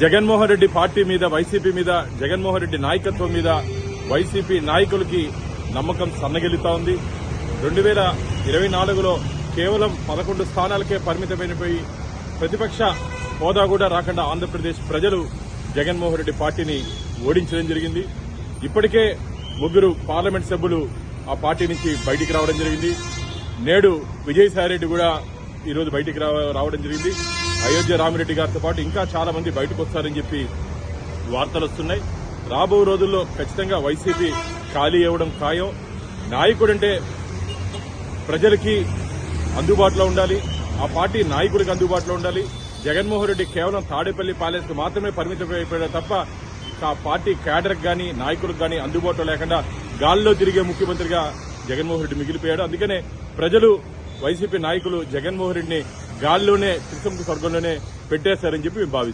Jaganmohan Reddy party మీద, YCP మీద, జగన్మోహన్ రెడ్డి నాయకత్వం మీద వైసీపీ నాయకులకి నమ్మకం సన్నగిల్లుతా ఉంది. 2024లో కేవలం 11 స్థానాలకే పరిమితమైనపోయి ప్రతిపక్ష హోదా కూడా రాకుండా ఆంధ్రప్రదేశ్ ప్రజలు జగన్మోహన్ రెడ్డి పార్టీని ఓడించడం జరిగింది. ఇప్పటికే 3 పార్లమెంట్ సభ్యులు ఆ పార్టీ నుంచి బయటికి రావడం జరిగింది. నేడు విజయసాయిరెడ్డి కూడా ఈరోజు బయటికి రావడం జరిగింది. అయోధ్య రామిరెడ్డి గారితో పాటు ఇంకా చాలా మంది బయటకు వస్తారని చెప్పి వార్తలు వస్తున్నాయి. రాబో రోజుల్లో ఖచ్చితంగా వైసీపీ ఖాళీ అవ్వడం ఖాయం. నాయకుడంటే ప్రజలకి అందుబాటులో ఉండాలి, ఆ పార్టీ నాయకుడికి అందుబాటులో ఉండాలి. జగన్మోహన్ రెడ్డి కేవలం తాడేపల్లి ప్యాలెస్ కు మాత్రమే పరిమితమైపోయాడు తప్ప ఆ పార్టీ క్యాడర్కి గానీ నాయకులకు గానీ అందుబాటులో లేకుండా గాల్లో తిరిగే ముఖ్యమంత్రిగా జగన్మోహన్ రెడ్డి మిగిలిపోయాడు. అందుకనే ప్రజలు, వైసీపీ నాయకులు జగన్మోహన్ రెడ్డిని గాల్లోనే, త్రిశంకు స్వర్గంలోనే పెట్టేశారని చెప్పి భావిస్తున్నారు.